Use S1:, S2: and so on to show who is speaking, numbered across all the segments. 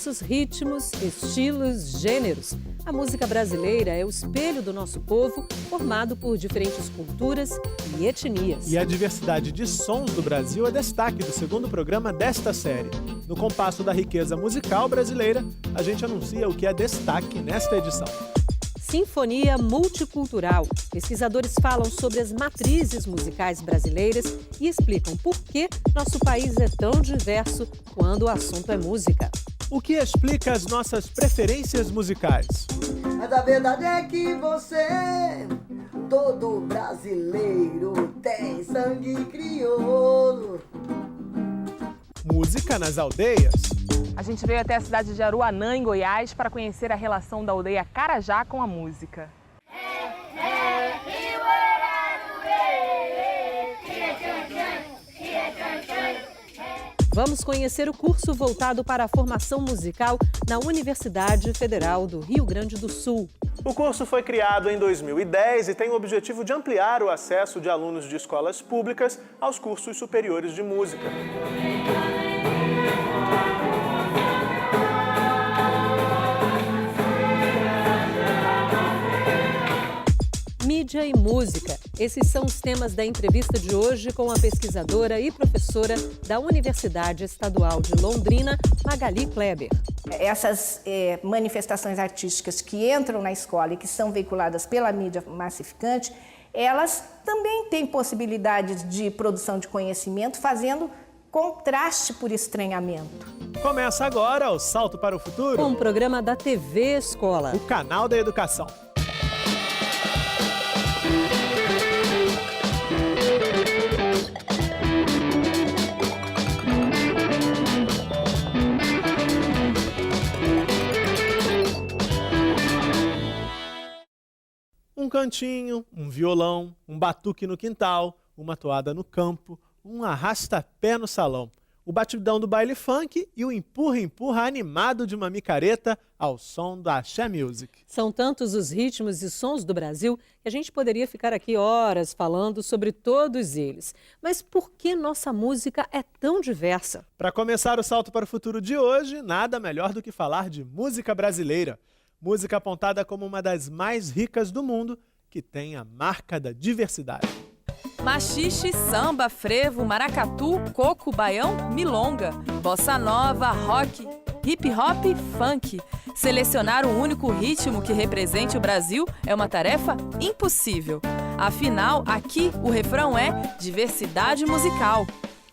S1: diversos ritmos, estilos, gêneros. A música brasileira é o espelho do nosso povo, formado por diferentes culturas e etnias.
S2: E a diversidade de sons do Brasil é destaque do segundo programa desta série. No compasso da riqueza musical brasileira, a gente anuncia o que é destaque nesta edição.
S1: Sinfonia multicultural. Pesquisadores falam sobre as matrizes musicais brasileiras e explicam por que nosso país é tão diverso quando o assunto é música.
S2: O que explica as nossas preferências musicais?
S3: Mas a verdade é que você, todo brasileiro, tem sangue crioulo.
S2: Música nas aldeias.
S4: A gente veio até a cidade de Aruanã, em Goiás, para conhecer a relação da aldeia Carajá com a música.
S1: Vamos conhecer o curso voltado para a formação musical na Universidade Federal do Rio Grande do Sul.
S2: O curso foi criado em 2010 e tem o objetivo de ampliar o acesso de alunos de escolas públicas aos cursos superiores de música.
S1: Mídia e música. Esses são os temas da entrevista de hoje com a pesquisadora e professora da Universidade Estadual de Londrina, Magali Kleber.
S5: Essas manifestações artísticas que entram na escola e que são veiculadas pela mídia massificante, elas também têm possibilidades de produção de conhecimento, fazendo contraste por estranhamento.
S2: Começa agora o Salto para o Futuro.
S1: Com o programa da TV Escola,
S2: o canal da educação. Um cantinho, um violão, um batuque no quintal, uma toada no campo, um arrasta-pé no salão, o batidão do baile funk e o empurra-empurra animado de uma micareta ao som da Axé Music.
S1: São tantos os ritmos e sons do Brasil que a gente poderia ficar aqui horas falando sobre todos eles. Mas por que nossa música é tão diversa?
S2: Para começar o Salto para o Futuro de hoje, nada melhor do que falar de música brasileira. Música apontada como uma das mais ricas do mundo, que tem a marca da diversidade.
S4: Machixe, samba, frevo, maracatu, coco, baião, milonga, bossa nova, rock, hip hop e funk. Selecionar um único ritmo que represente o Brasil é uma tarefa impossível. Afinal, aqui o refrão é diversidade musical.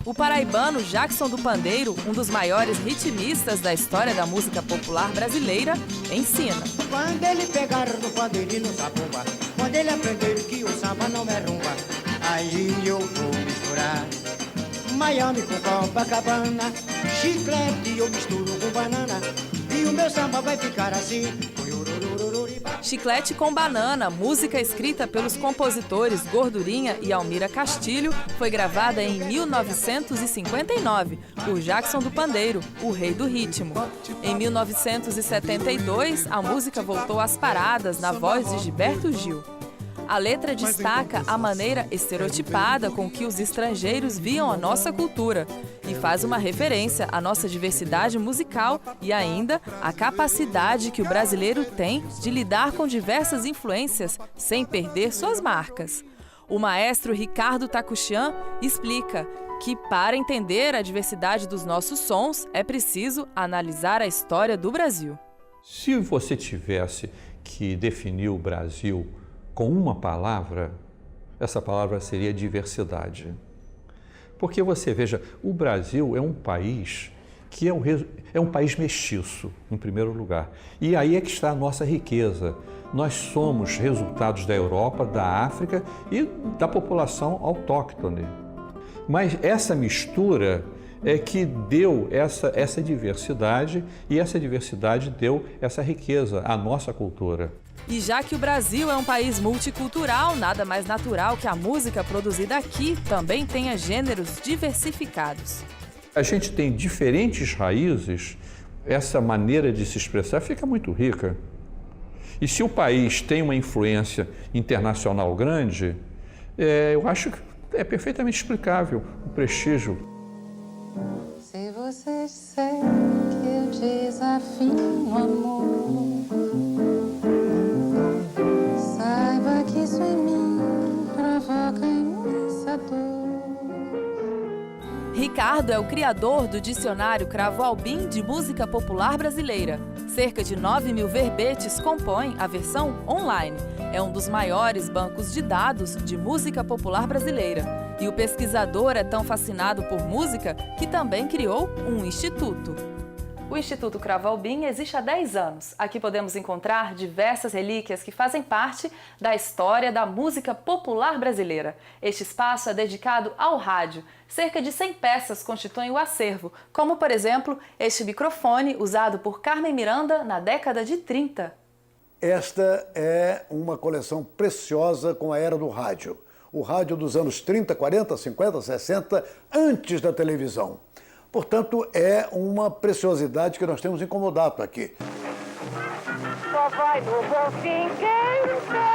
S4: O paraibano Jackson do Pandeiro, um dos maiores ritmistas da história da música popular brasileira, ensina.
S6: Quando ele pegar no pandeiro e no zabumba, quando ele aprender que o samba não é rumba, aí eu vou misturar Miami com Copacabana, chiclete eu misturo com banana, e o meu samba vai ficar assim.
S4: Chiclete com Banana, música escrita pelos compositores Gordurinha e Almira Castilho, foi gravada em 1959 por Jackson do Pandeiro, o rei do ritmo. Em 1972, a música voltou às paradas na voz de Gilberto Gil. A letra destaca a maneira estereotipada com que os estrangeiros viam a nossa cultura e faz uma referência à nossa diversidade musical e ainda à capacidade que o brasileiro tem de lidar com diversas influências sem perder suas marcas. O maestro Ricardo Takuchian explica que, para entender a diversidade dos nossos sons, é preciso analisar a história do Brasil.
S7: Se você tivesse que definir o Brasil com uma palavra, essa palavra seria diversidade. Porque você veja, o Brasil é um país que é um país mestiço, em primeiro lugar. E aí é que está a nossa riqueza. Nós somos resultados da Europa, da África e da população autóctone. Mas essa mistura é que deu essa diversidade e essa diversidade deu essa riqueza à nossa cultura.
S4: E já que o Brasil é um país multicultural, nada mais natural que a música produzida aqui também tenha gêneros diversificados.
S7: A gente tem diferentes raízes, essa maneira de se expressar fica muito rica. E se o país tem uma influência internacional grande, eu acho que é perfeitamente explicável o prestígio.
S8: Se você disser que Desafio, amor, saiba que isso em mim provoca imensa dor.
S4: Ricardo é o criador do dicionário Cravo Albim de música popular brasileira. Cerca de 9.000 verbetes compõem a versão online. É um dos maiores bancos de dados de música popular brasileira. E o pesquisador é tão fascinado por música que também criou um instituto. O Instituto Cravo Albim existe há 10 anos. Aqui podemos encontrar diversas relíquias que fazem parte da história da música popular brasileira. Este espaço é dedicado ao rádio. Cerca de 100 peças constituem o acervo, como, por exemplo, este microfone usado por Carmen Miranda na década de 30.
S9: Esta é uma coleção preciosa com a era do rádio. O rádio dos anos 30, 40, 50, 60, antes da televisão. Portanto, é uma preciosidade que nós temos incomodado aqui.
S10: Só vai no bom fim quem tem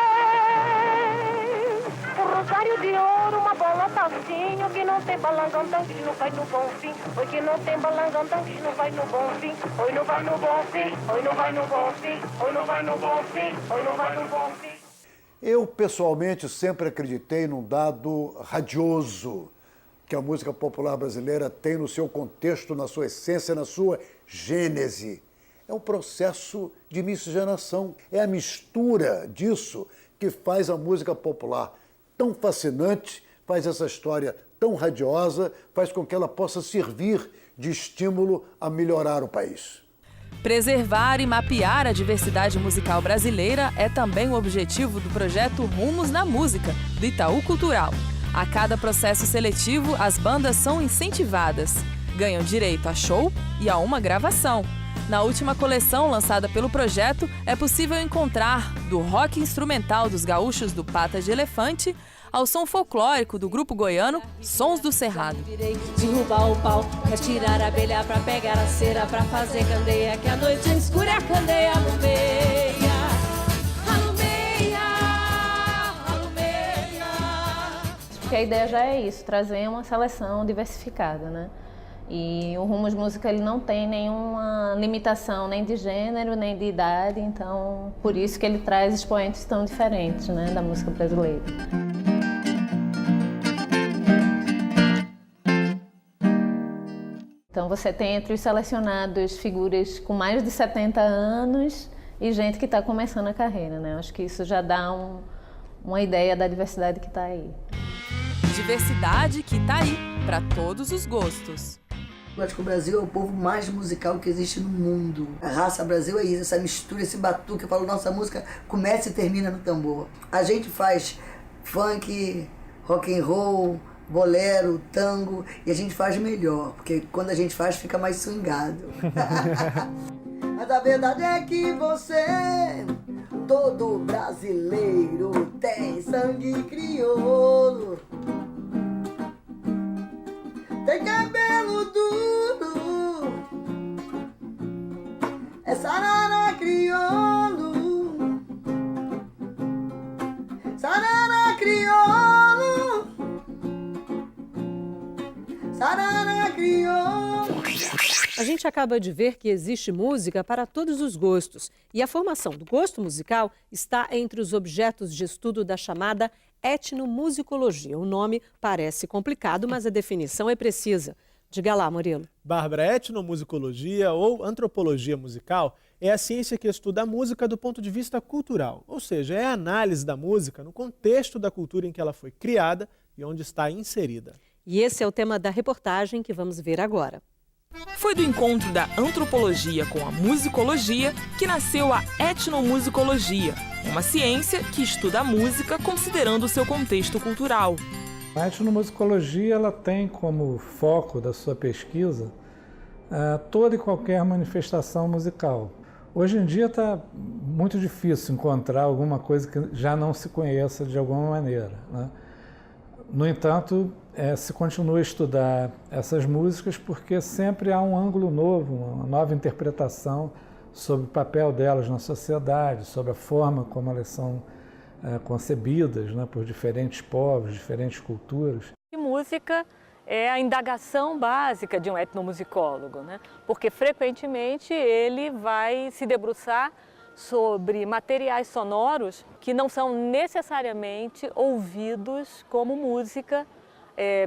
S10: um rosário de ouro, uma bola tacinho, que não tem balangandã, que não vai no bom fim. Oi, que não tem balangandã, que não vai no bom fim. Oi, não vai no bom fim. Oi, não vai no bom fim. Oi, não vai no bom fim. Oi, não vai no bom fim.
S9: Eu, pessoalmente, sempre acreditei num dado radioso que a música popular brasileira tem no seu contexto, na sua essência, na sua gênese. É um processo de miscigenação, é a mistura disso que faz a música popular tão fascinante, faz essa história tão radiosa, faz com que ela possa servir de estímulo a melhorar o país.
S4: Preservar e mapear a diversidade musical brasileira é também o objetivo do projeto Rumos na Música, do Itaú Cultural. A cada processo seletivo, as bandas são incentivadas, ganham direito a show e a uma gravação. Na última coleção lançada pelo projeto, é possível encontrar do rock instrumental dos gaúchos do Patas de Elefante ao som folclórico do grupo goiano Sons do Cerrado.
S11: Derrubar o pau, pra tirar a abelha, pra pegar a cera, pra fazer candeia, que a noite escura e a candeia alumeia.
S12: Porque a ideia já é isso, trazer uma seleção diversificada, né? E o Rumos Música ele não tem nenhuma limitação nem de gênero, nem de idade, então por isso que ele traz expoentes tão diferentes, né, da música brasileira. Então você tem entre os selecionados figuras com mais de 70 anos e gente que está começando a carreira, né? Acho que isso já dá uma ideia da diversidade que está aí.
S4: Diversidade que está aí, para todos os gostos.
S3: Eu acho que o Brasil é o povo mais musical que existe no mundo. A raça Brasil é isso, essa mistura, esse batuque. Eu falo, nossa música começa e termina no tambor. A gente faz funk, rock and roll, bolero, tango, e a gente faz melhor, porque quando a gente faz fica mais swingado. Mas a verdade é que você, todo brasileiro, tem sangue crioulo. Tem cabelo duro, é sarana crioulo, sarana crioulo, sarana crioulo.
S1: A gente acaba de ver que existe música para todos os gostos e a formação do gosto musical está entre os objetos de estudo da chamada etnomusicologia. O nome parece complicado, mas a definição é precisa. Diga lá, Murilo.
S2: Bárbara, etnomusicologia ou antropologia musical é a ciência que estuda a música do ponto de vista cultural, ou seja, é a análise da música no contexto da cultura em que ela foi criada e onde está inserida.
S1: E esse é o tema da reportagem que vamos ver agora.
S13: Foi do encontro da antropologia com a musicologia que nasceu a etnomusicologia, uma ciência que estuda a música considerando o seu contexto cultural.
S14: A etnomusicologia ela tem como foco da sua pesquisa toda e qualquer manifestação musical. Hoje em dia está muito difícil encontrar alguma coisa que já não se conheça de alguma maneira, né? No entanto, se continua a estudar essas músicas porque sempre há um ângulo novo, uma nova interpretação sobre o papel delas na sociedade, sobre a forma como elas são concebidas, né, por diferentes povos, diferentes culturas.
S15: E música é a indagação básica de um etnomusicólogo, né? Porque frequentemente ele vai se debruçar sobre materiais sonoros que não são necessariamente ouvidos como música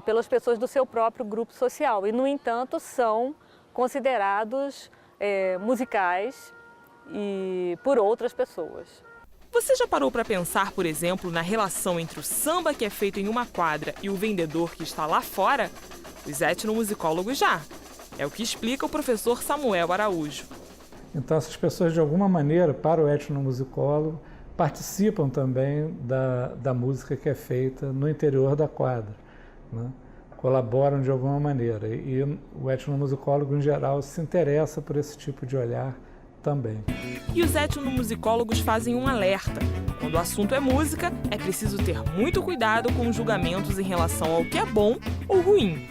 S15: pelas pessoas do seu próprio grupo social e, no entanto, são considerados musicais e por outras pessoas.
S13: Você já parou para pensar, por exemplo, na relação entre o samba que é feito em uma quadra e o vendedor que está lá fora? Os etnomusicólogos já. É o que explica o professor Samuel Araújo.
S14: Então essas pessoas, de alguma maneira, para o etnomusicólogo, participam também da música que é feita no interior da quadra, né? Colaboram de alguma maneira. E o etnomusicólogo, em geral, se interessa por esse tipo de olhar também.
S13: E os etnomusicólogos fazem um alerta. Quando o assunto é música, é preciso ter muito cuidado com os julgamentos em relação ao que é bom ou ruim.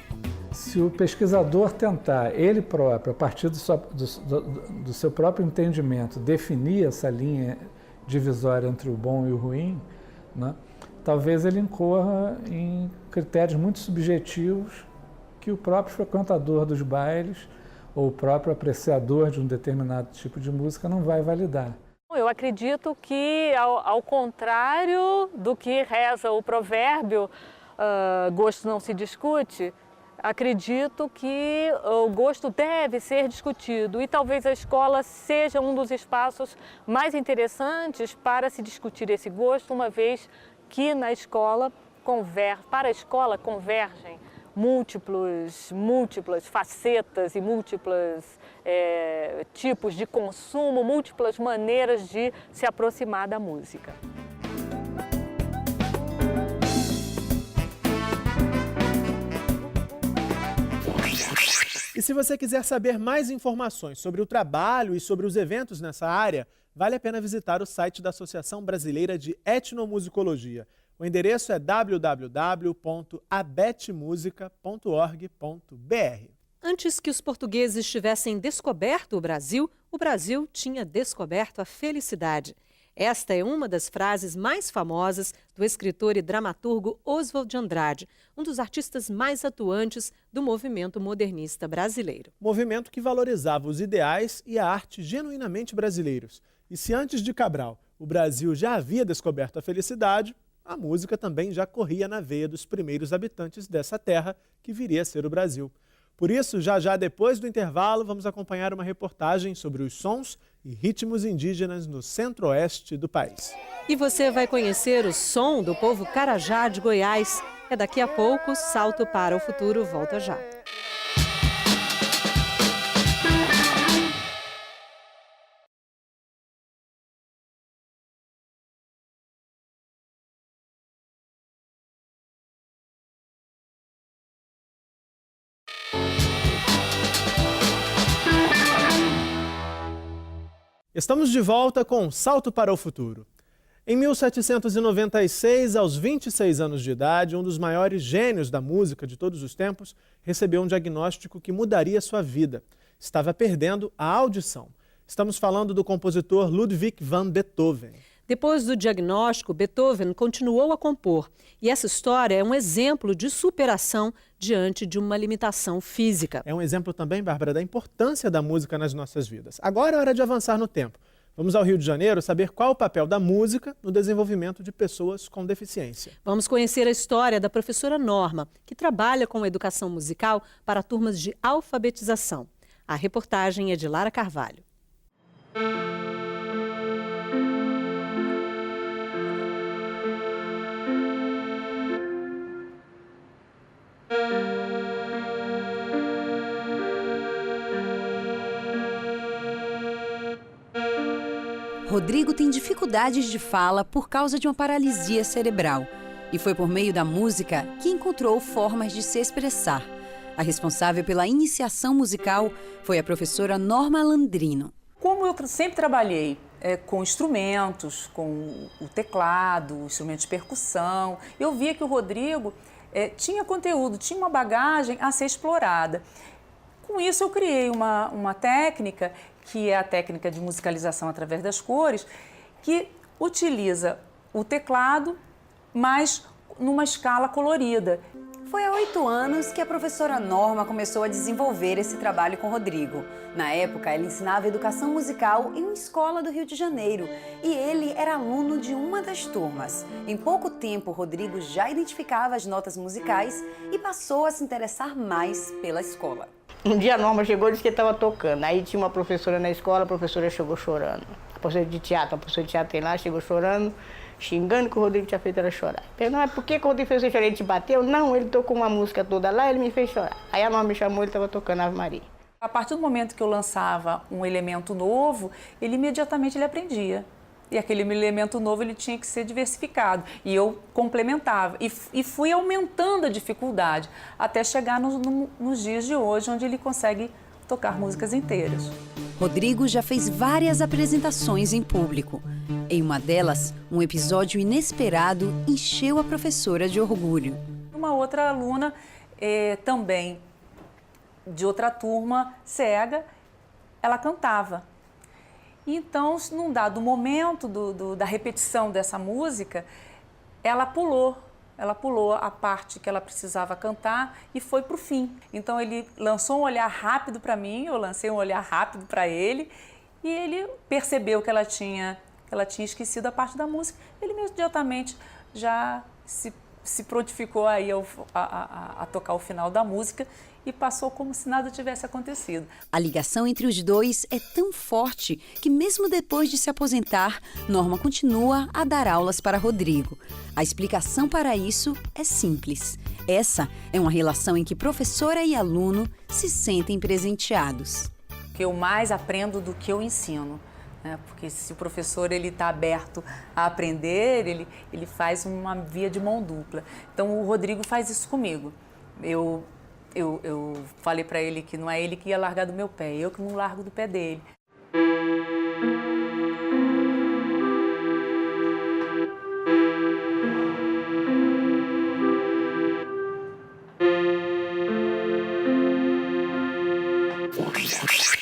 S14: Se o pesquisador tentar, ele próprio, a partir do seu próprio entendimento, definir essa linha divisória entre o bom e o ruim, né, talvez ele incorra em critérios muito subjetivos que o próprio frequentador dos bailes ou o próprio apreciador de um determinado tipo de música não vai validar.
S15: Eu acredito que, ao contrário do que reza o provérbio, gosto não se discute, acredito que o gosto deve ser discutido e talvez a escola seja um dos espaços mais interessantes para se discutir esse gosto, uma vez que na escola, para a escola convergem múltiplas facetas e múltiplos tipos de consumo, múltiplas maneiras de se aproximar da música.
S2: E se você quiser saber mais informações sobre o trabalho e sobre os eventos nessa área, vale a pena visitar o site da Associação Brasileira de Etnomusicologia. O endereço é www.abetmusica.org.br.
S1: Antes que os portugueses tivessem descoberto o Brasil tinha descoberto a felicidade. Esta é uma das frases mais famosas do escritor e dramaturgo Oswald de Andrade, um dos artistas mais atuantes do movimento modernista brasileiro.
S2: Movimento que valorizava os ideais e a arte genuinamente brasileiros. E se antes de Cabral o Brasil já havia descoberto a felicidade, a música também já corria na veia dos primeiros habitantes dessa terra que viria a ser o Brasil. Por isso, já depois do intervalo, vamos acompanhar uma reportagem sobre os sons e ritmos indígenas no centro-oeste do país.
S1: E você vai conhecer o som do povo Carajá de Goiás. É daqui a pouco, Salto para o Futuro volta já.
S2: Estamos de volta com Salto para o Futuro. Em 1796, aos 26 anos de idade, um dos maiores gênios da música de todos os tempos recebeu um diagnóstico que mudaria sua vida. Estava perdendo a audição. Estamos falando do compositor Ludwig van Beethoven.
S1: Depois do diagnóstico, Beethoven continuou a compor. E essa história é um exemplo de superação diante de uma limitação física.
S2: É um exemplo também, Bárbara, da importância da música nas nossas vidas. Agora é hora de avançar no tempo. Vamos ao Rio de Janeiro saber qual o papel da música no desenvolvimento de pessoas com deficiência.
S1: Vamos conhecer a história da professora Norma, que trabalha com educação musical para turmas de alfabetização. A reportagem é de Lara Carvalho.
S16: Rodrigo tem dificuldades de fala por causa de uma paralisia cerebral. E foi por meio da música que encontrou formas de se expressar. A responsável pela iniciação musical foi a professora Norma Landrino.
S17: Como eu sempre trabalhei com instrumentos, com o teclado, instrumentos de percussão, eu via que o Rodrigo tinha conteúdo, tinha uma bagagem a ser explorada. Com isso, eu criei uma técnica, que é a técnica de musicalização através das cores, que utiliza o teclado, mas numa escala colorida.
S16: Foi há 8 anos que a professora Norma começou a desenvolver esse trabalho com Rodrigo. Na época, ela ensinava educação musical em uma escola do Rio de Janeiro e ele era aluno de uma das turmas. Em pouco tempo, Rodrigo já identificava as notas musicais e passou a se interessar mais pela escola.
S18: Um dia a Norma chegou e disse que estava tocando. Aí tinha uma professora na escola, a professora chegou chorando. A professora de teatro tem lá, chegou chorando, xingando que o Rodrigo tinha feito ela chorar. Eu, não, é por que o Rodrigo fez você chorar? Ele te bateu? Não, ele tocou uma música toda lá, ele me fez chorar. Aí a Norma me chamou, ele estava tocando Ave Maria.
S17: A partir do momento que eu lançava um elemento novo, ele imediatamente aprendia. E aquele elemento novo ele tinha que ser diversificado. E eu complementava. E fui aumentando a dificuldade, até chegar nos dias de hoje, onde ele consegue tocar músicas inteiras.
S16: Rodrigo já fez várias apresentações em público. Em uma delas, um episódio inesperado encheu a professora de orgulho.
S17: Uma outra aluna, também de outra turma, cega, ela cantava. Então, num dado momento da repetição dessa música, ela pulou a parte que ela precisava cantar e foi para o fim. Então, ele lançou um olhar rápido para mim, eu lancei um olhar rápido para ele e ele percebeu que ela tinha esquecido a parte da música. Ele imediatamente já se prontificou aí a tocar o final da música e passou como se nada tivesse acontecido.
S16: A ligação entre os dois é tão forte que mesmo depois de se aposentar, Norma continua a dar aulas para Rodrigo. A explicação para isso é simples. Essa é uma relação em que professora e aluno se sentem presenteados.
S17: Que eu mais aprendo do que eu ensino. Porque se o professor está aberto a aprender, ele faz uma via de mão dupla. Então o Rodrigo faz isso comigo. Eu falei para ele que não é ele que ia largar do meu pé, eu que não largo do pé dele.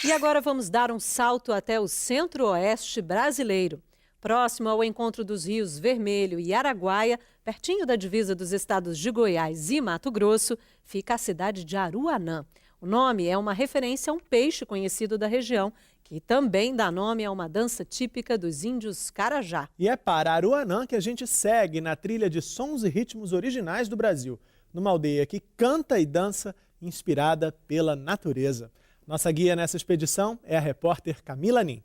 S1: E agora vamos dar um salto até o centro-oeste brasileiro. Próximo ao encontro dos rios Vermelho e Araguaia, pertinho da divisa dos estados de Goiás e Mato Grosso, fica a cidade de Aruanã. O nome é uma referência a um peixe conhecido da região, que também dá nome a uma dança típica dos índios Carajá.
S2: E é para Aruanã que a gente segue na trilha de sons e ritmos originais do Brasil, numa aldeia que canta e dança inspirada pela natureza. Nossa guia nessa expedição é a repórter Camila Nin.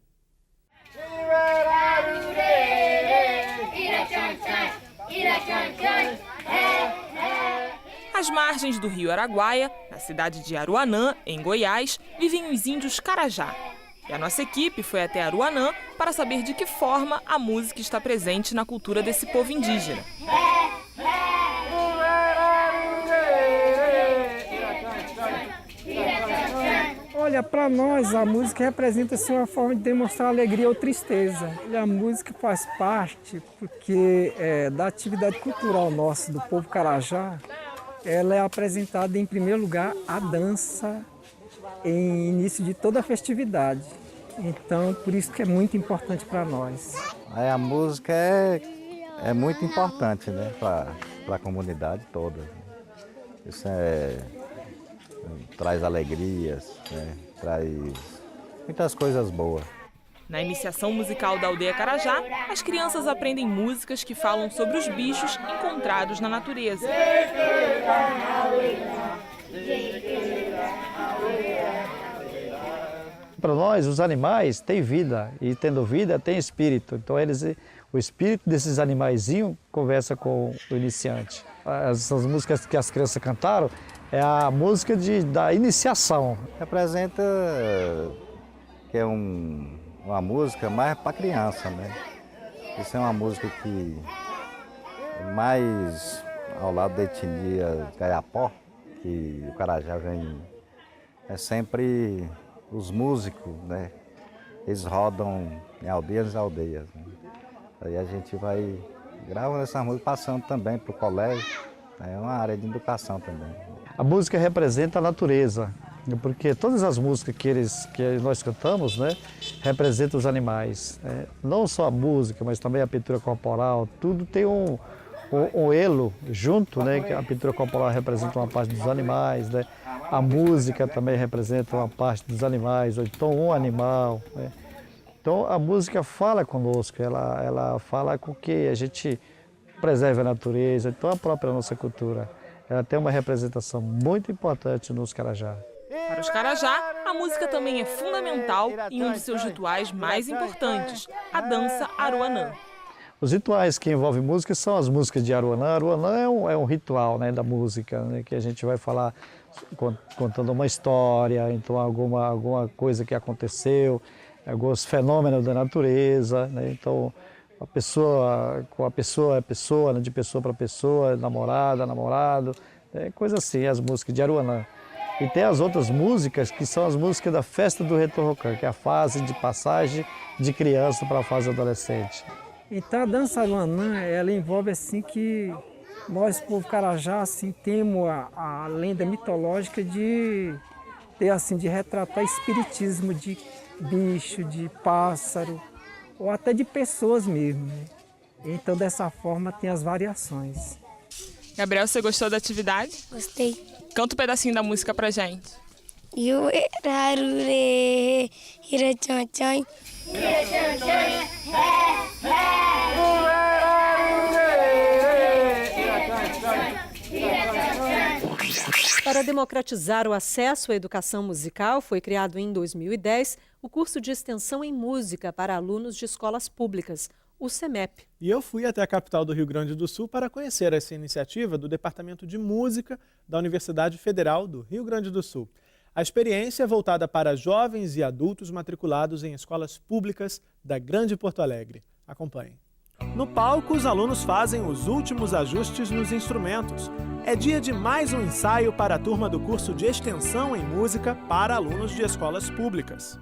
S13: Às margens do rio Araguaia, na cidade de Aruanã, em Goiás, vivem os índios Carajá. E a nossa equipe foi até Aruanã para saber de que forma a música está presente na cultura desse povo indígena.
S19: Olha, para nós a música representa assim, uma forma de demonstrar alegria ou tristeza. E a música faz parte porque da atividade cultural nossa do povo Carajá, ela é apresentada em primeiro lugar a dança em início de toda a festividade. Então, por isso que é muito importante para nós.
S20: A música é muito importante, né, para a comunidade toda. Isso traz alegrias, né? Traz muitas coisas boas.
S13: Na iniciação musical da aldeia Carajá, as crianças aprendem músicas que falam sobre os bichos encontrados na natureza.
S21: Para nós, os animais têm vida, e tendo vida, tem espírito. Então, o espírito desses animaizinhos conversa com o iniciante. Essas músicas que as crianças cantaram é a música da iniciação.
S20: Representa que é uma música mais para criança, né? Isso é uma música que mais ao lado da etnia Gaiapó, que o Carajá vem, é sempre os músicos, né? Eles rodam em aldeias e aldeias. Né? Aí a gente vai gravando essa música, passando também para o colégio. É uma área de educação também.
S21: A música representa a natureza, porque todas as músicas que nós cantamos, né, representam os animais. Não só a música, mas também a pintura corporal, tudo tem o elo junto, né? Que a pintura corporal representa uma parte dos animais, né? A música também representa uma parte dos animais, ou então um animal, né? Então a música fala conosco, ela fala com que a gente preserve a natureza, então a própria nossa cultura. Ela tem uma representação muito importante nos Carajás.
S13: Para os Carajá, a música também é fundamental em um de seus rituais mais importantes, a dança Aruanã.
S21: Os rituais que envolvem música são as músicas de Aruanã. Aruanã é um ritual, né, da música, né, que a gente vai falar contando uma história, então alguma coisa que aconteceu, alguns fenômenos da natureza, né, então a pessoa é pessoa, né, de pessoa para pessoa, namorada, namorado, coisa assim, as músicas de Aruanã. E tem as outras músicas que são as músicas da festa do Retorrocan, que é a fase de passagem de criança para a fase adolescente.
S19: Então a dança Aruanã, ela envolve assim que nós, povo Carajá, assim, temos a lenda mitológica de retratar espiritismo de bicho, de pássaro, ou até de pessoas mesmo, né? Então dessa forma tem as variações.
S13: Gabriel, você gostou da atividade?
S5: Gostei.
S13: Canta um pedacinho da música pra gente.
S5: Irarure, irachan-chan.
S1: Para democratizar o acesso à educação musical, foi criado em 2010 o curso de extensão em música para alunos de escolas públicas, o CEMEP.
S2: E eu fui até a capital do Rio Grande do Sul para conhecer essa iniciativa do Departamento de Música da Universidade Federal do Rio Grande do Sul. A experiência é voltada para jovens e adultos matriculados em escolas públicas da Grande Porto Alegre. Acompanhem. No palco, os alunos fazem os últimos ajustes nos instrumentos. É dia de mais um ensaio para a turma do curso de extensão em música para alunos de escolas públicas.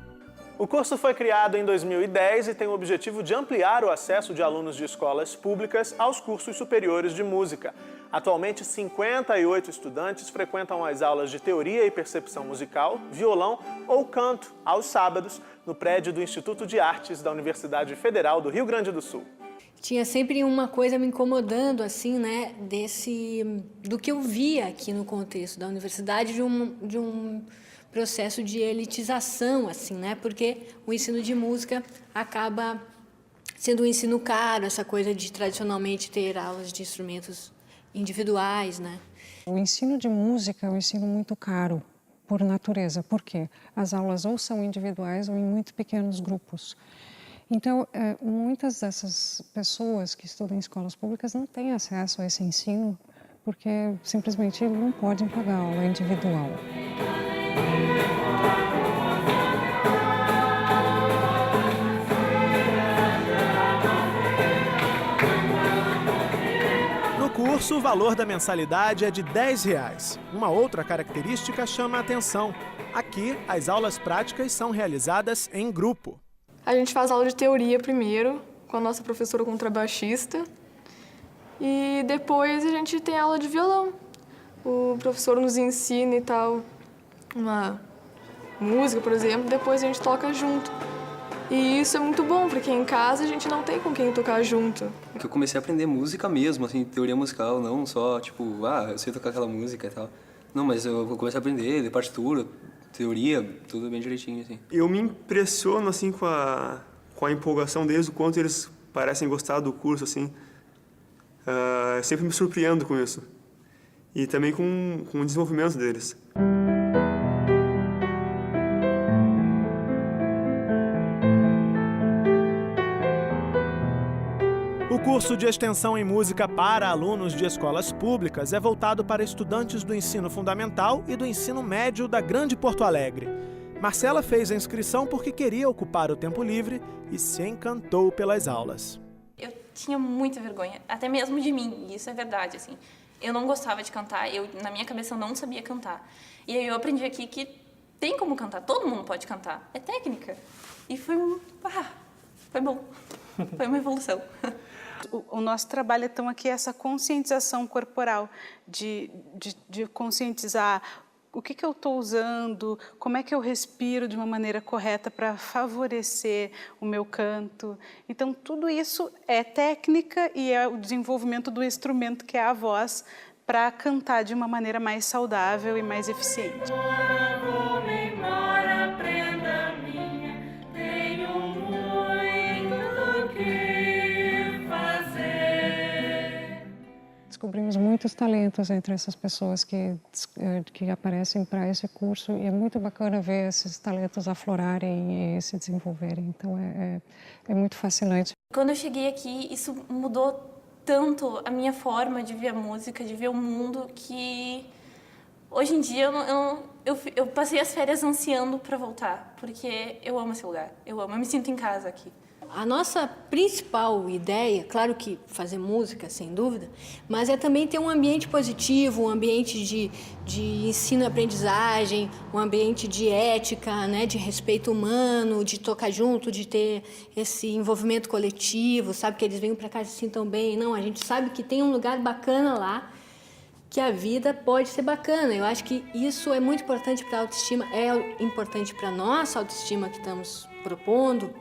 S2: O curso foi criado em 2010 e tem o objetivo de ampliar o acesso de alunos de escolas públicas aos cursos superiores de música. Atualmente, 58 estudantes frequentam as aulas de teoria e percepção musical, violão ou canto aos sábados no prédio do Instituto de Artes da Universidade Federal do Rio Grande do Sul.
S22: Tinha sempre uma coisa me incomodando, assim, né, do que eu via aqui no contexto da universidade, de um processo de elitização, assim, né, porque o ensino de música acaba sendo um ensino caro, essa coisa de tradicionalmente ter aulas de instrumentos individuais, né.
S23: O ensino de música é um ensino muito caro, por natureza, porque as aulas ou são individuais ou em muito pequenos grupos. Então, muitas dessas pessoas que estudam em escolas públicas não têm acesso a esse ensino porque simplesmente não podem pagar aula individual.
S2: No curso, o valor da mensalidade é de R$10. Uma outra característica chama a atenção. Aqui, as aulas práticas são realizadas em grupo.
S24: A gente faz aula de teoria primeiro, com a nossa professora contrabaixista, e depois a gente tem aula de violão. O professor nos ensina e tal, uma música, por exemplo, depois a gente toca junto. E isso é muito bom, porque em casa a gente não tem com quem tocar junto.
S25: Eu comecei a aprender música mesmo, assim, teoria musical, não só, tipo, eu sei tocar aquela música e tal. Não, mas eu comecei a aprender de partitura, teoria, tudo bem direitinho, assim.
S26: Eu me impressiono, assim, com a empolgação deles, o quanto eles parecem gostar do curso, assim. Eu sempre me surpreendo com isso. E também com o desenvolvimento deles.
S2: O curso de extensão em música para alunos de escolas públicas é voltado para estudantes do ensino fundamental e do ensino médio da Grande Porto Alegre. Marcela fez a inscrição porque queria ocupar o tempo livre e se encantou pelas aulas.
S27: Eu tinha muita vergonha, até mesmo de mim, e isso é verdade, assim. Eu não gostava de cantar, na minha cabeça eu não sabia cantar. E aí eu aprendi aqui que tem como cantar, todo mundo pode cantar, é técnica. E foi bom, foi uma evolução.
S28: O nosso trabalho, então, aqui é essa conscientização corporal, de conscientizar o que eu estou usando, como é que eu respiro de uma maneira correta para favorecer o meu canto. Então, tudo isso é técnica e é o desenvolvimento do instrumento, que é a voz, para cantar de uma maneira mais saudável e mais eficiente.
S23: Descobrimos muitos talentos entre essas pessoas que aparecem para esse curso e é muito bacana ver esses talentos aflorarem e se desenvolverem. Então é muito fascinante.
S27: Quando eu cheguei aqui, isso mudou tanto a minha forma de ver a música, de ver o mundo, que hoje em dia eu passei as férias ansiando para voltar, porque eu amo esse lugar, eu me sinto em casa aqui.
S22: A nossa principal ideia, claro que fazer música, sem dúvida, mas é também ter um ambiente positivo, um ambiente de ensino e aprendizagem, um ambiente de ética, né, de respeito humano, de tocar junto, de ter esse envolvimento coletivo, sabe, que eles venham para cá e se sintam bem. Não, a gente sabe que tem um lugar bacana lá, que a vida pode ser bacana. Eu acho que isso é muito importante para a autoestima, é importante para a nossa autoestima que estamos propondo,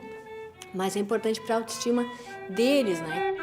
S22: mas é importante para a autoestima deles, né?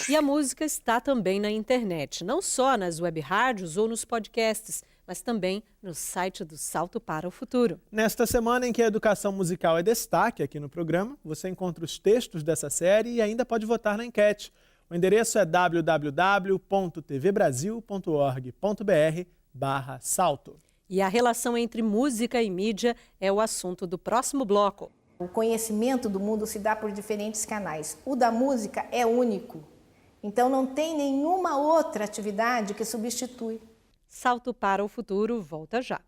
S1: E a música está também na internet, não só nas web rádios ou nos podcasts, mas também no site do Salto para o Futuro.
S2: Nesta semana em que a educação musical é destaque aqui no programa, você encontra os textos dessa série e ainda pode votar na enquete. O endereço é www.tvbrasil.org.br/salto.
S1: E a relação entre música e mídia é o assunto do próximo bloco.
S4: O conhecimento do mundo se dá por diferentes canais. O da música é único. Então não tem nenhuma outra atividade que substitui.
S1: Salto para o Futuro volta já.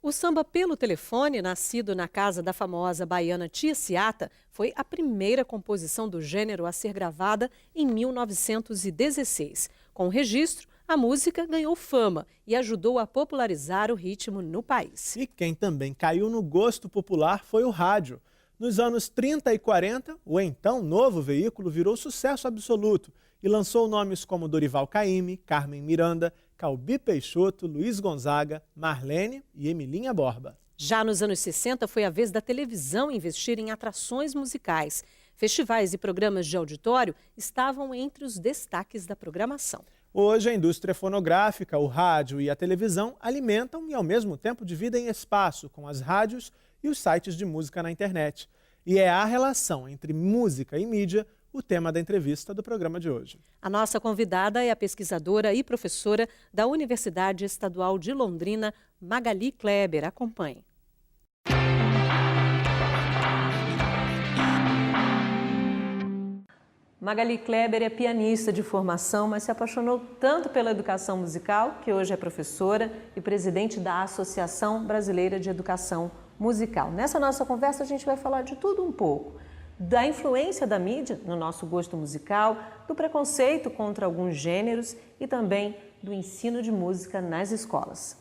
S1: O samba pelo telefone, nascido na casa da famosa baiana Tia Ciata, foi a primeira composição do gênero a ser gravada em 1916. Com o registro, a música ganhou fama e ajudou a popularizar o ritmo no país.
S2: E quem também caiu no gosto popular foi o rádio. Nos anos 30 e 40, o então novo veículo virou sucesso absoluto e lançou nomes como Dorival Caymmi, Carmen Miranda, Calbi Peixoto, Luiz Gonzaga, Marlene e Emilinha Borba.
S1: Já nos anos 60, foi a vez da televisão investir em atrações musicais. Festivais e programas de auditório estavam entre os destaques da programação.
S2: Hoje, a indústria fonográfica, o rádio e a televisão alimentam e, ao mesmo tempo, dividem espaço com as rádios e os sites de música na internet. E é a relação entre música e mídia o tema da entrevista do programa de hoje.
S1: A nossa convidada é a pesquisadora e professora da Universidade Estadual de Londrina, Magali Kleber. Acompanhe. Magali Kleber é pianista de formação, mas se apaixonou tanto pela educação musical, que hoje é professora e presidente da Associação Brasileira de Educação Musical. Nessa nossa conversa, a gente vai falar de tudo um pouco. Da influência da mídia no nosso gosto musical, do preconceito contra alguns gêneros e também do ensino de música nas escolas.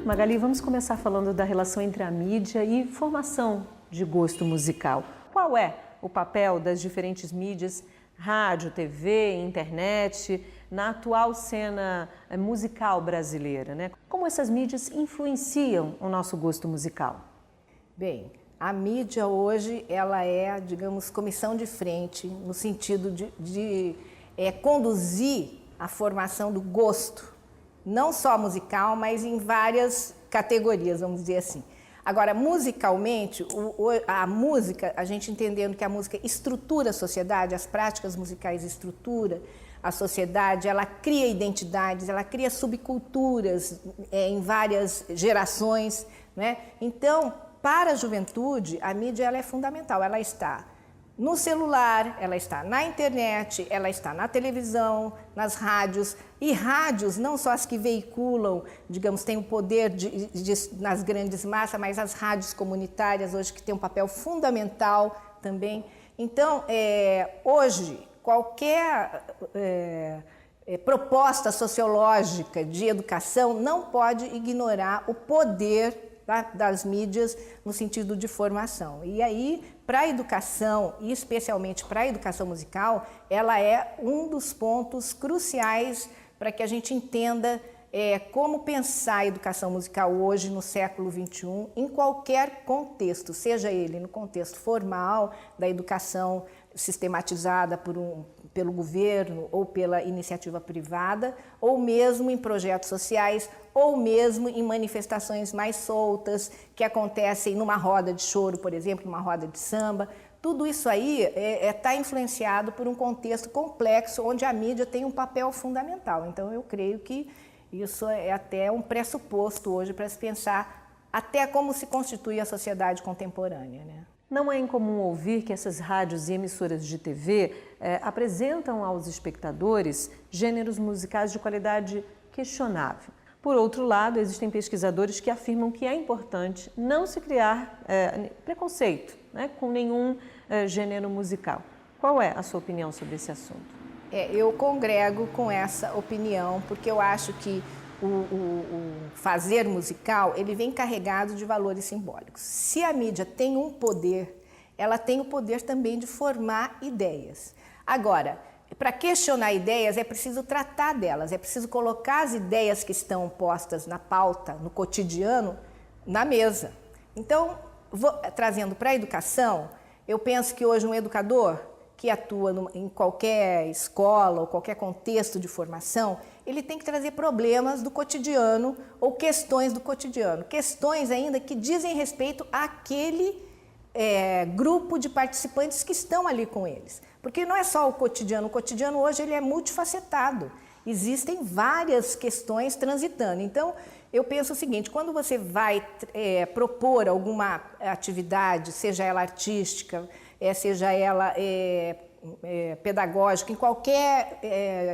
S1: Magali, vamos começar falando da relação entre a mídia e formação de gosto musical. Qual é o papel das diferentes mídias, rádio, TV, internet, na atual cena musical brasileira, né? Como essas mídias influenciam o nosso gosto musical?
S4: Bem, a mídia hoje, ela é, digamos, comissão de frente, no sentido de conduzir a formação do gosto, não só musical, mas em várias categorias, vamos dizer assim. Agora, musicalmente, a música, a gente entendendo que a música estrutura a sociedade, as práticas musicais estruturam a sociedade, ela cria identidades, ela cria subculturas em várias gerações, né? Então, para a juventude, a mídia ela é fundamental, ela está no celular, ela está na internet, ela está na televisão, nas rádios. E rádios, não só as que veiculam, digamos, têm o poder nas grandes massas, mas as rádios comunitárias hoje que têm um papel fundamental também. Então, hoje, qualquer proposta sociológica de educação não pode ignorar o poder das mídias no sentido de formação. E aí, para a educação, e especialmente para a educação musical, ela é um dos pontos cruciais para que a gente entenda como pensar a educação musical hoje, no século XXI, em qualquer contexto, seja ele no contexto formal, da educação sistematizada pelo governo ou pela iniciativa privada, ou mesmo em projetos sociais, ou mesmo em manifestações mais soltas, que acontecem numa roda de choro, por exemplo, numa roda de samba. Tudo isso aí está influenciado por um contexto complexo, onde a mídia tem um papel fundamental. Então, eu creio que isso é até um pressuposto hoje para se pensar até como se constitui a sociedade contemporânea, né?
S1: Não é incomum ouvir que essas rádios e emissoras de TV apresentam aos espectadores gêneros musicais de qualidade questionável. Por outro lado, existem pesquisadores que afirmam que é importante não se criar preconceito, né, com nenhum gênero musical. Qual é a sua opinião sobre esse assunto?
S4: Eu congrego com essa opinião, porque eu acho que o fazer musical, ele vem carregado de valores simbólicos. Se a mídia tem um poder, ela tem o poder também de formar ideias. Agora, para questionar ideias, é preciso tratar delas, é preciso colocar as ideias que estão postas na pauta, no cotidiano, na mesa. Então, trazendo para a educação, eu penso que hoje um educador que atua em qualquer escola ou qualquer contexto de formação, ele tem que trazer problemas do cotidiano ou questões do cotidiano, questões ainda que dizem respeito àquele grupo de participantes que estão ali com eles. Porque não é só o cotidiano hoje ele é multifacetado, existem várias questões transitando. Então, eu penso o seguinte, quando você vai propor alguma atividade, seja ela artística, seja ela pedagógica, em qualquer,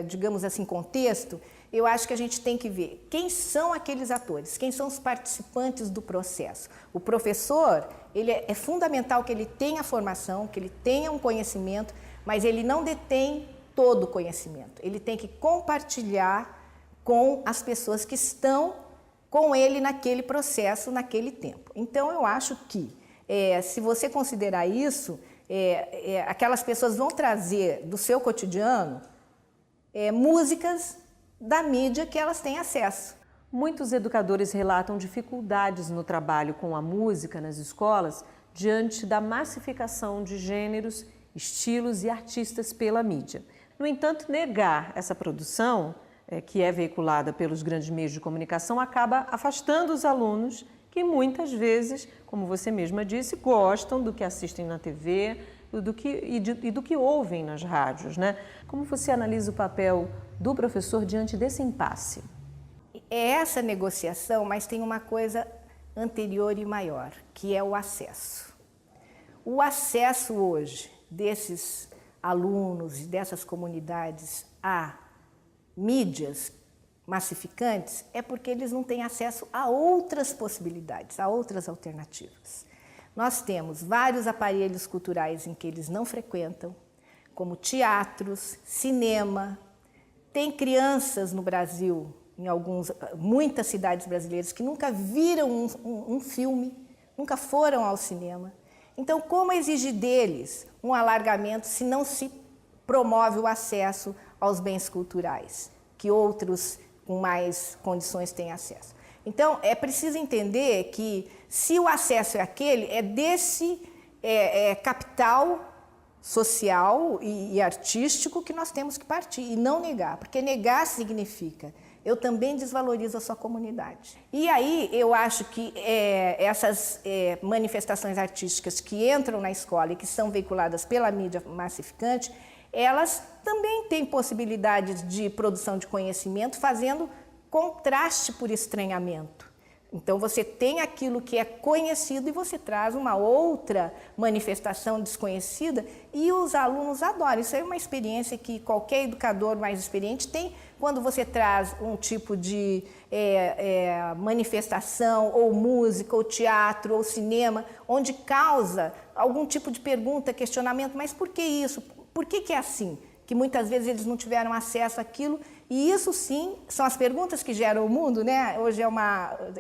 S4: digamos assim, contexto, eu acho que a gente tem que ver quem são aqueles atores, quem são os participantes do processo. O professor, é fundamental que ele tenha formação, que ele tenha um conhecimento, mas ele não detém todo o conhecimento. Ele tem que compartilhar com as pessoas que estão com ele naquele processo, naquele tempo. Então, eu acho que, se você considerar isso, aquelas pessoas vão trazer do seu cotidiano músicas da mídia que elas têm acesso.
S1: Muitos educadores relatam dificuldades no trabalho com a música nas escolas diante da massificação de gêneros, estilos e artistas pela mídia. No entanto, negar essa produção, que é veiculada pelos grandes meios de comunicação, acaba afastando os alunos que muitas vezes, como você mesma disse, gostam do que assistem na TV e do que ouvem nas rádios, né? Como você analisa o papel do professor diante desse impasse?
S4: É essa negociação, mas tem uma coisa anterior e maior, que é o acesso. O acesso hoje desses alunos e dessas comunidades a mídias massificantes é porque eles não têm acesso a outras possibilidades, a outras alternativas. Nós temos vários aparelhos culturais em que eles não frequentam, como teatros, cinema. Tem crianças no Brasil, em muitas cidades brasileiras, que nunca viram um filme, nunca foram ao cinema. Então, como exigir deles um alargamento se não se promove o acesso aos bens culturais, que outros com mais condições têm acesso? Então, é preciso entender que, se o acesso é aquele, é desse capital social e artístico que nós temos que partir, e não negar, porque negar significa eu também desvalorizo a sua comunidade. E aí eu acho que essas manifestações artísticas que entram na escola e que são veiculadas pela mídia massificante, elas também têm possibilidades de produção de conhecimento, fazendo contraste por estranhamento. Então você tem aquilo que é conhecido e você traz uma outra manifestação desconhecida e os alunos adoram. Isso é uma experiência que qualquer educador mais experiente tem quando você traz um tipo de manifestação, ou música, ou teatro, ou cinema, onde causa algum tipo de pergunta, questionamento, mas por que isso? Por que é assim? Que muitas vezes eles não tiveram acesso àquilo. E isso sim são as perguntas que geram o mundo, né? Hoje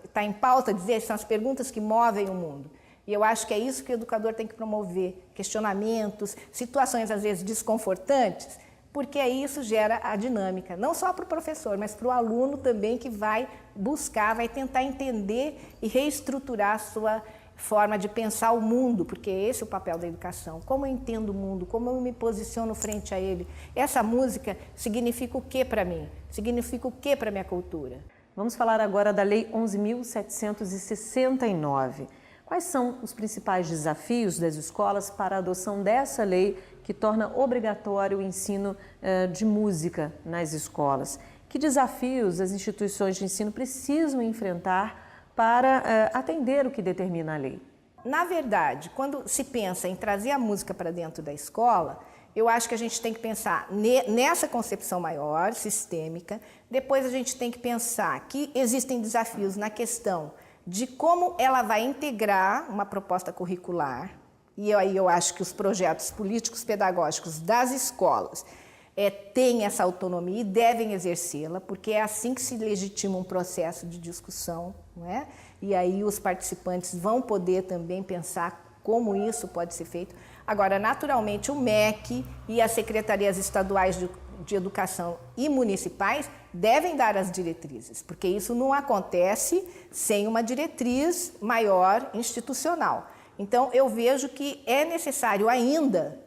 S4: está em pauta dizer que são as perguntas que movem o mundo. E eu acho que é isso que o educador tem que promover, questionamentos, situações às vezes desconfortantes, porque isso gera a dinâmica, não só para o professor, mas para o aluno também, que vai buscar, vai tentar entender e reestruturar a sua forma de pensar o mundo, porque esse é o papel da educação. Como eu entendo o mundo, como eu me posiciono frente a ele. Essa música significa o que para mim? Significa o que para a minha cultura?
S3: Vamos falar agora da Lei 11.769. Quais são os principais desafios das escolas para a adoção dessa lei que torna obrigatório o ensino de música nas escolas? Que desafios as instituições de ensino precisam enfrentar para atender o que determina a lei?
S4: Na verdade, quando se pensa em trazer a música para dentro da escola, eu acho que a gente tem que pensar nessa concepção maior, sistêmica. Depois a gente tem que pensar que existem desafios na questão de como ela vai integrar uma proposta curricular. E aí eu acho que os projetos políticos pedagógicos das escolas têm essa autonomia e devem exercê-la, porque é assim que se legitima um processo de discussão, não é? E aí os participantes vão poder também pensar como isso pode ser feito. Agora, naturalmente, o MEC e as secretarias estaduais de educação e municipais devem dar as diretrizes, porque isso não acontece sem uma diretriz maior institucional. Então, eu vejo que é necessário ainda,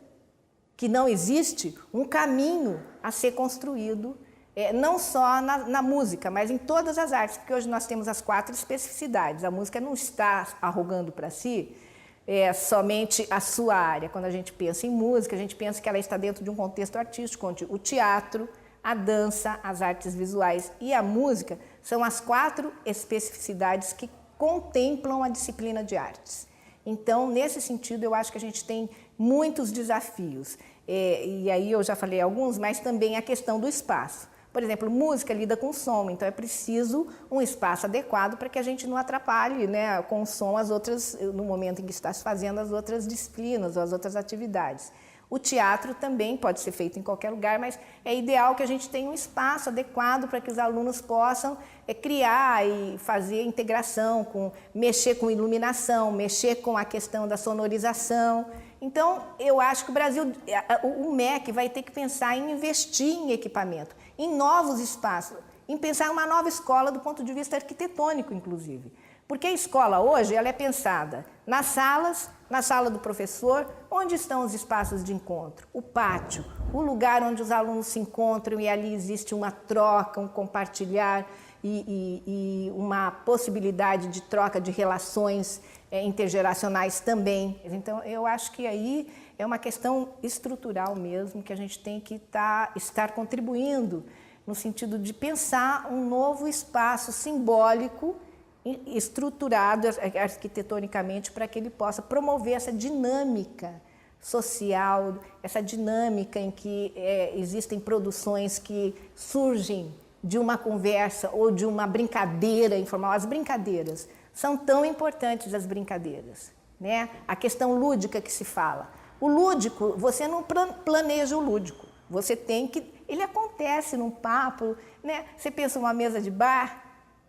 S4: que não existe, um caminho a ser construído, não só na música, mas em todas as artes, porque hoje nós temos as 4 especificidades. A música não está arrogando para si somente a sua área. Quando a gente pensa em música, a gente pensa que ela está dentro de um contexto artístico, onde o teatro, a dança, as artes visuais e a música são as 4 especificidades que contemplam a disciplina de artes. Então, nesse sentido, eu acho que a gente tem muitos desafios. E aí eu já falei alguns, mas também a questão do espaço. Por exemplo, música lida com som, então é preciso um espaço adequado para que a gente não atrapalhe, né, com o som as outras, no momento em que está se fazendo as outras disciplinas ou as outras atividades. O teatro também pode ser feito em qualquer lugar, mas é ideal que a gente tenha um espaço adequado para que os alunos possam criar e fazer integração, mexer com iluminação, mexer com a questão da sonorização. Então, eu acho que o Brasil, o MEC vai ter que pensar em investir em equipamento, em novos espaços, em pensar em uma nova escola do ponto de vista arquitetônico, inclusive. Porque a escola hoje ela é pensada nas salas, na sala do professor, onde estão os espaços de encontro, o pátio, o lugar onde os alunos se encontram e ali existe uma troca, um compartilhar e uma possibilidade de troca de relações intergeracionais também. Então, eu acho que aí é uma questão estrutural mesmo, que a gente tem que estar contribuindo no sentido de pensar um novo espaço simbólico estruturado arquitetonicamente para que ele possa promover essa dinâmica social, essa dinâmica em que existem produções que surgem de uma conversa ou de uma brincadeira informal. As brincadeiras são tão importantes, as brincadeiras, né? A questão lúdica que se fala. O lúdico, você não planeja o lúdico, você tem que... Ele acontece num papo, né? Você pensa numa mesa de bar,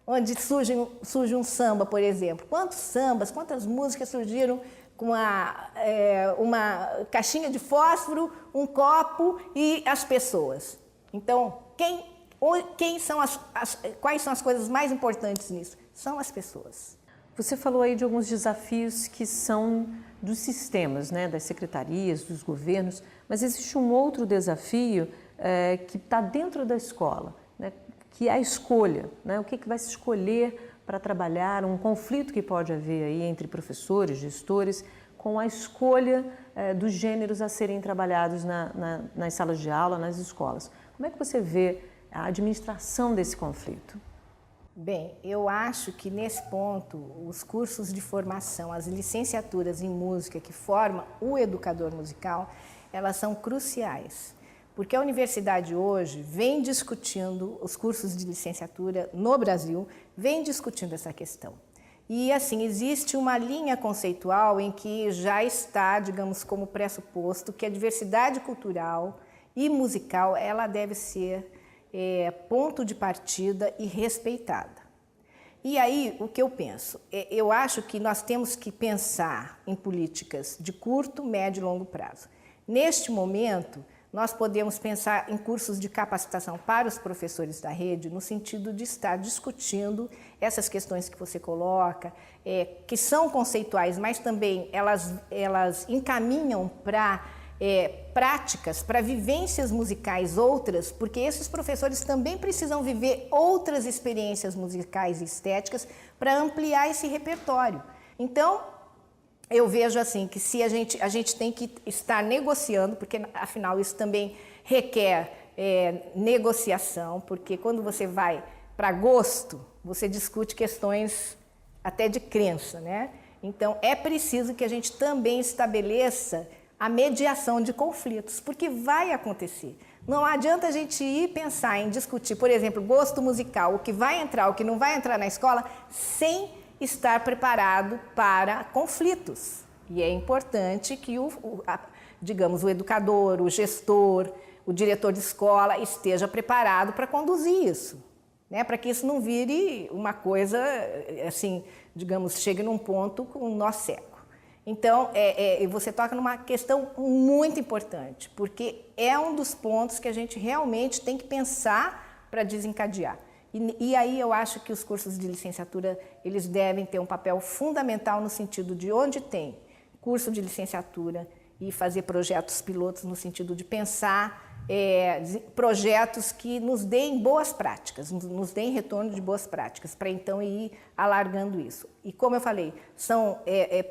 S4: onde surge um samba, por exemplo. Quantos sambas, quantas músicas surgiram com uma caixinha de fósforo, um copo e as pessoas? Então, quais são as coisas mais importantes nisso? São as pessoas.
S3: Você falou aí de alguns desafios que são dos sistemas, né, das secretarias, dos governos, mas existe um outro desafio que está dentro da escola, né, que é a escolha, né? O que vai se escolher para trabalhar, um conflito que pode haver aí entre professores, gestores, com a escolha dos gêneros a serem trabalhados nas salas de aula, nas escolas. Como é que você vê a administração desse conflito?
S4: Bem, eu acho que nesse ponto, os cursos de formação, as licenciaturas em música que formam o educador musical, elas são cruciais. Porque a universidade hoje vem discutindo, os cursos de licenciatura no Brasil, vem discutindo essa questão. E assim, existe uma linha conceitual em que já está, digamos, como pressuposto que a diversidade cultural e musical, ela deve ser ponto de partida e respeitada. E aí, o que eu penso? Eu acho que nós temos que pensar em políticas de curto, médio e longo prazo. Neste momento, nós podemos pensar em cursos de capacitação para os professores da rede, no sentido de estar discutindo essas questões que você coloca, que são conceituais, mas também elas encaminham para práticas, para vivências musicais outras, porque esses professores também precisam viver outras experiências musicais e estéticas para ampliar esse repertório. Então, eu vejo assim que se a gente tem que estar negociando, porque afinal isso também requer negociação, porque quando você vai para gosto, você discute questões até de crença, né? Então, é preciso que a gente também estabeleça a mediação de conflitos, porque vai acontecer. Não adianta a gente ir pensar em discutir, por exemplo, gosto musical, o que vai entrar, o que não vai entrar na escola, sem estar preparado para conflitos. E é importante que digamos, o educador, o gestor, o diretor de escola esteja preparado para conduzir isso, né? Para que isso não vire uma coisa, assim, digamos, chegue num ponto com um nó cego. Então, você toca numa questão muito importante, porque é um dos pontos que a gente realmente tem que pensar para desencadear. E aí eu acho que os cursos de licenciatura, eles devem ter um papel fundamental no sentido de onde tem curso de licenciatura e fazer projetos pilotos no sentido de pensar projetos que nos deem boas práticas, nos deem retorno de boas práticas, para então ir alargando isso. E como eu falei, são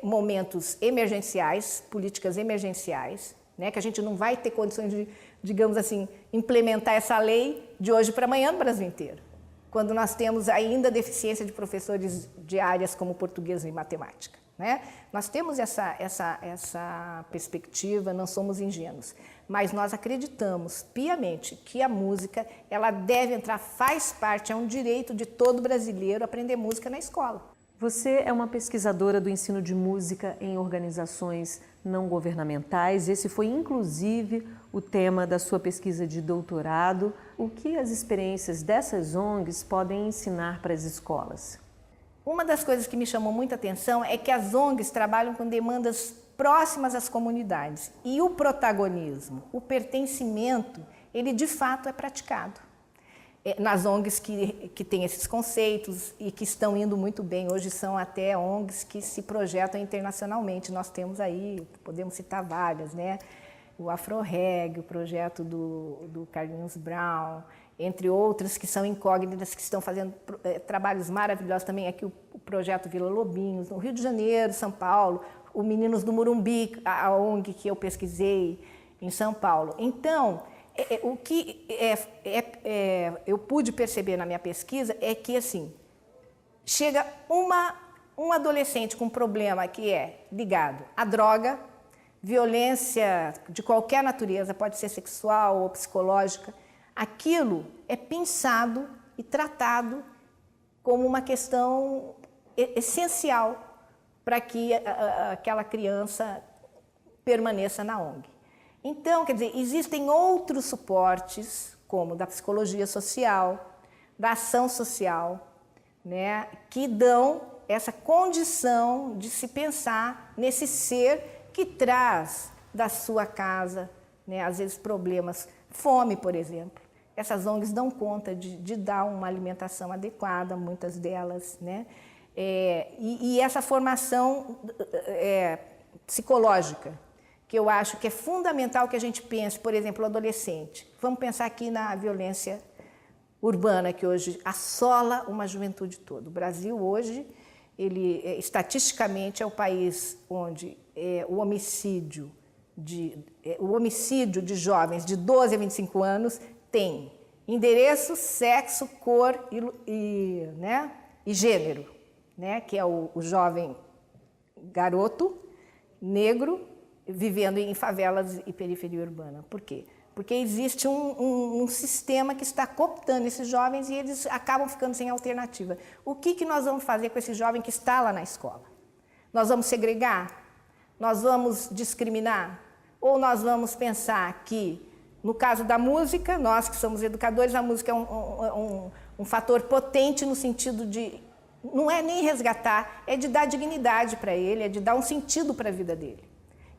S4: momentos emergenciais, políticas emergenciais, né, que a gente não vai ter condições de, digamos assim, implementar essa lei de hoje para amanhã no Brasil inteiro, quando nós temos ainda deficiência de professores de áreas como português e matemática, né? Nós temos essa perspectiva, não somos ingênuos, mas nós acreditamos piamente que a música, ela deve entrar, faz parte, é um direito de todo brasileiro aprender música na escola.
S1: Você é uma pesquisadora do ensino de música em organizações não governamentais. Esse foi, inclusive, o tema da sua pesquisa de doutorado. O que as experiências dessas ONGs podem ensinar para as escolas?
S4: Uma das coisas que me chamou muita atenção é que as ONGs trabalham com demandas próximas às comunidades. E o protagonismo, o pertencimento, ele de fato é praticado. Nas ONGs que têm esses conceitos e que estão indo muito bem. Hoje são até ONGs que se projetam internacionalmente. Nós temos aí, podemos citar várias, né? O Afro-Reg, o projeto do Carlinhos Brown, entre outras que são incógnitas, que estão fazendo trabalhos maravilhosos também. Aqui o projeto Vila Lobinhos, no Rio de Janeiro, São Paulo, o Meninos do Morumbi, a ONG que eu pesquisei em São Paulo. Então, o que eu pude perceber na minha pesquisa é que, assim, chega um adolescente com um problema que é ligado à droga, violência de qualquer natureza, pode ser sexual ou psicológica, aquilo é pensado e tratado como uma questão essencial para que aquela criança permaneça na ONG. Então, quer dizer, existem outros suportes, como da psicologia social, da ação social, né, que dão essa condição de se pensar nesse ser que traz da sua casa, né, às vezes problemas, fome, por exemplo. Essas ONGs dão conta de dar uma alimentação adequada, muitas delas, né? E essa formação psicológica, que eu acho que é fundamental que a gente pense, por exemplo, o adolescente. Vamos pensar aqui na violência urbana, que hoje assola uma juventude toda. O Brasil hoje, estatisticamente, é o país onde o homicídio de jovens de 12 a 25 anos tem endereço, sexo, cor e gênero, né? Que é o jovem garoto negro vivendo em favelas e periferia urbana. Por quê? Porque existe um sistema que está cooptando esses jovens e eles acabam ficando sem alternativa. O que nós vamos fazer com esse jovem que está lá na escola? Nós vamos segregar? Nós vamos discriminar? Ou nós vamos pensar que, no caso da música, nós que somos educadores, a música é um fator potente no sentido de, não é nem resgatar, é de dar dignidade para ele, é de dar um sentido para a vida dele.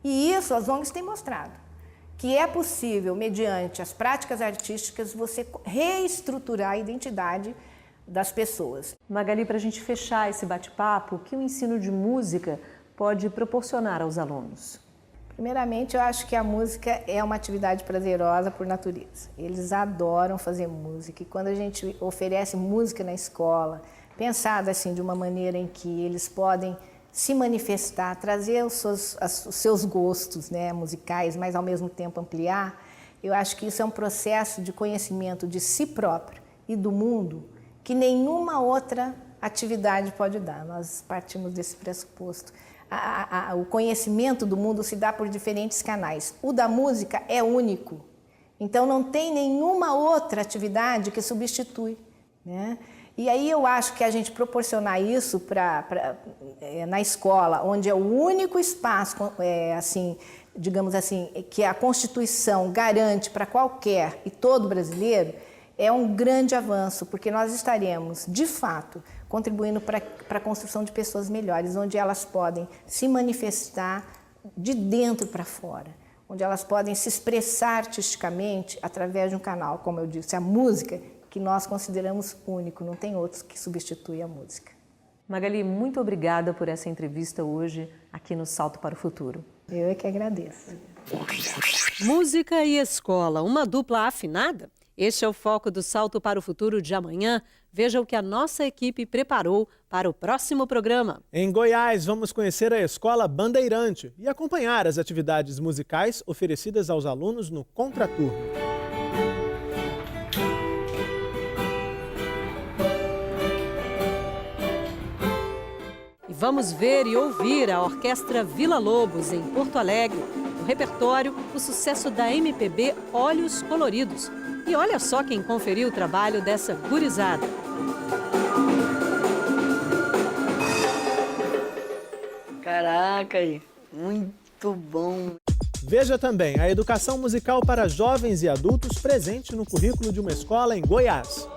S4: E isso as ONGs têm mostrado, que é possível, mediante as práticas artísticas, você reestruturar a identidade das pessoas.
S3: Magali, para a gente fechar esse bate-papo, o que o ensino de música pode proporcionar aos alunos?
S4: Primeiramente, eu acho que a música é uma atividade prazerosa por natureza. Eles adoram fazer música e quando a gente oferece música na escola, pensada assim de uma maneira em que eles podem se manifestar, trazer os seus gostos, né, musicais, mas ao mesmo tempo ampliar, eu acho que isso é um processo de conhecimento de si próprio e do mundo que nenhuma outra atividade pode dar. Nós partimos desse pressuposto. O conhecimento do mundo se dá por diferentes canais. O da música é único, então não tem nenhuma outra atividade que substitui, né? E aí eu acho que a gente proporcionar isso na escola, onde é o único espaço, assim, digamos assim, que a Constituição garante para qualquer e todo brasileiro, é um grande avanço, porque nós estaremos, de fato, contribuindo para a construção de pessoas melhores, onde elas podem se manifestar de dentro para fora, onde elas podem se expressar artisticamente através de um canal, como eu disse, a música, que nós consideramos único, não tem outros que substituem a música.
S3: Magali, muito obrigada por essa entrevista hoje aqui no Salto para o Futuro.
S4: Eu é que agradeço.
S1: Música e escola, uma dupla afinada? Este é o foco do Salto para o Futuro de amanhã. Veja o que a nossa equipe preparou para o próximo programa.
S2: Em Goiás, vamos conhecer a Escola Bandeirante e acompanhar as atividades musicais oferecidas aos alunos no contraturno.
S1: Vamos ver e ouvir a Orquestra Vila Lobos, em Porto Alegre. No repertório, o sucesso da MPB Olhos Coloridos. E olha só quem conferiu o trabalho dessa gurizada.
S6: Caraca, muito bom.
S2: Veja também a educação musical para jovens e adultos presente no currículo de uma escola em Goiás.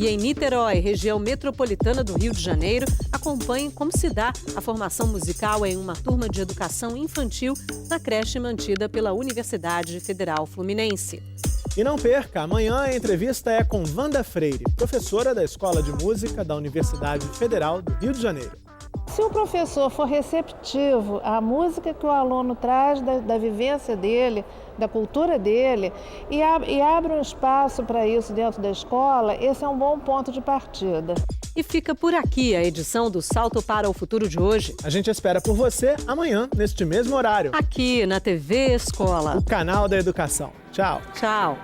S1: E em Niterói, região metropolitana do Rio de Janeiro, acompanhe como se dá a formação musical em uma turma de educação infantil na creche mantida pela Universidade Federal Fluminense.
S2: E não perca, amanhã a entrevista é com Wanda Freire, professora da Escola de Música da Universidade Federal do Rio de Janeiro.
S7: Se o professor for receptivo à música que o aluno traz da vivência dele, da cultura dele, e abre um espaço para isso dentro da escola, esse é um bom ponto de partida.
S1: E fica por aqui a edição do Salto para o Futuro de hoje.
S2: A gente espera por você amanhã, neste mesmo horário.
S1: Aqui na TV Escola.
S2: O canal da educação. Tchau.
S1: Tchau.